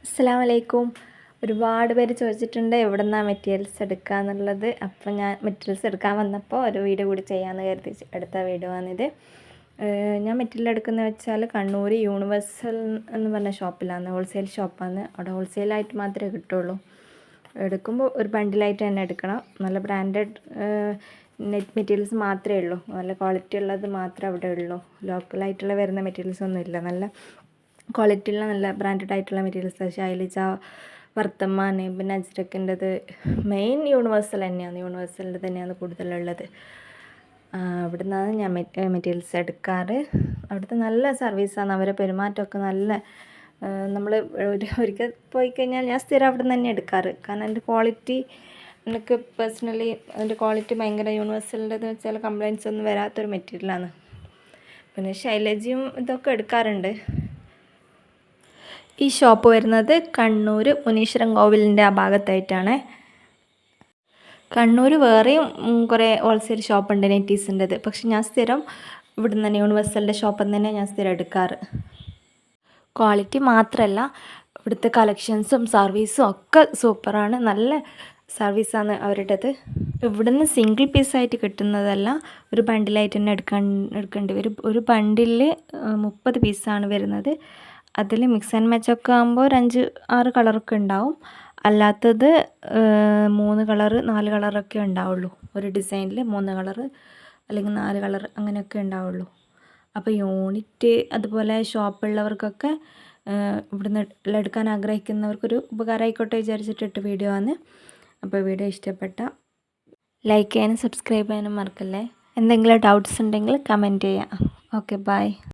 അസ്സലാമലൈക്കും. ഒരുപാട് പേര് ചോദിച്ചിട്ടുണ്ട് എവിടുന്നാണ് മെറ്റീരിയൽസ് എടുക്കുക എന്നുള്ളത്. അപ്പോൾ ഞാൻ മെറ്റീരിയൽസ് എടുക്കാൻ വന്നപ്പോൾ ഒരു വീഡിയോ കൂടി ചെയ്യാമെന്ന് കരുതി എടുത്ത വീഡിയോ ആണിത്. ഞാൻ മെറ്റീരിയൽ എടുക്കുന്നത് വെച്ചാൽ കണ്ണൂർ യൂണിവേഴ്സൽ എന്ന് പറഞ്ഞ ഷോപ്പിലാണ്, ഹോൾസെയിൽ ഷോപ്പാണ്. അവിടെ ഹോൾസെയിലായിട്ട് മാത്രമേ കിട്ടുള്ളൂ. എടുക്കുമ്പോൾ ഒരു ബണ്ടിലായിട്ട് തന്നെ എടുക്കണം. നല്ല ബ്രാൻഡഡ് നെറ്റ് മെറ്റീരിയൽസ് മാത്രമേ ഉള്ളൂ, നല്ല ക്വാളിറ്റി ഉള്ളത് മാത്രമേ അവിടെ ഉള്ളൂ. ലോക്കലായിട്ടുള്ള വരുന്ന മെറ്റീരിയൽസ് ഒന്നും ഇല്ല. നല്ല ക്വാളിറ്റിയുള്ള നല്ല ബ്രാൻഡഡ് ആയിട്ടുള്ള മെറ്റീരിയൽസ് ശൈലജ, വർത്തമാൻ, പിന്നെ അജ്രക്കിൻ്റെത് മെയിൻ യൂണിവേഴ്സൽ തന്നെയാണ്. യൂണിവേഴ്സലിൻ്റെ തന്നെയാണ് കൂടുതലുള്ളത്. അവിടെ നിന്നാണ് ഞാൻ മെറ്റീരിയൽസ് എടുക്കാറ്. അവിടുത്തെ നല്ല സർവീസാണ്. അവരെ പെരുമാറ്റമൊക്കെ നല്ല, നമ്മൾ ഒരിക്കൽ പോയി കഴിഞ്ഞാൽ ഞാൻ സ്ഥിരം അവിടെ നിന്ന് തന്നെ എടുക്കാറ്. കാരണം അതിൻ്റെ ക്വാളിറ്റി എനിക്ക് പേഴ്സണലി അതിൻ്റെ ക്വാളിറ്റി ഭയങ്കര, യൂണിവേഴ്സലിൻ്റെന്ന് വെച്ചാൽ കംപ്ലയിൻറ്റ്സ് ഒന്നും വരാത്തൊരു മെറ്റീരിയലാണ്. പിന്നെ ശൈലജയും ഇതൊക്കെ എടുക്കാറുണ്ട്. ഈ ഷോപ്പ് വരുന്നത് കണ്ണൂർ മുനീശ്വരൻ കോവിലിൻ്റെ ആ ഭാഗത്തായിട്ടാണ്. കണ്ണൂർ വേറെയും കുറേ ഹോൾസെയിൽ ഷോപ്പുണ്ട് നെറ്റീസിൻ്റെത്. പക്ഷെ ഞാൻ സ്ഥിരം ഇവിടെ നിന്ന് തന്നെ, യൂണിവേഴ്സലിൻ്റെ ഷോപ്പിൽ നിന്ന് തന്നെ ഞാൻ സ്ഥിരം എടുക്കാറ്. ക്വാളിറ്റി മാത്രമല്ല, ഇവിടുത്തെ കളക്ഷൻസും സർവീസും ഒക്കെ സൂപ്പറാണ്. നല്ല സർവീസാണ് അവരുടേത്. ഇവിടുന്ന് സിംഗിൾ പീസായിട്ട് കിട്ടുന്നതല്ല, ഒരു ബണ്ടിലായിട്ട് തന്നെ എടുക്കേണ്ടി വരും. ഒരു ബണ്ടിൽ 30 പീസാണ് വരുന്നത്. അതിൽ മിക്സ് ആൻഡ് മാച്ച് ഒക്കെ ആകുമ്പോൾ ഒരു 5-6 കളറൊക്കെ ഉണ്ടാവും. അല്ലാത്തത് 3 കളറ് 4 കളറൊക്കെ ഉണ്ടാവുള്ളൂ. ഒരു ഡിസൈനിൽ 3 കളറ് അല്ലെങ്കിൽ 4 കളർ അങ്ങനെയൊക്കെ ഉണ്ടാവുള്ളൂ. അപ്പോൾ യൂണിറ്റ് അതുപോലെ ഷോപ്പുള്ളവർക്കൊക്കെ ഇവിടുന്ന് എടുക്കാൻ ആഗ്രഹിക്കുന്നവർക്കൊരു ഉപകാരമായിക്കോട്ടെ വിചാരിച്ചിട്ടിട്ട് വീഡിയോ ആണ്. അപ്പോൾ വീഡിയോ ഇഷ്ടപ്പെട്ട ലൈക്ക് ചെയ്യാനും സബ്സ്ക്രൈബ് ചെയ്യാനും മറക്കല്ലേ. എന്തെങ്കിലും ഡൗട്ട്സ് ഉണ്ടെങ്കിൽ കമൻറ്റ് ചെയ്യാം. Okay, by.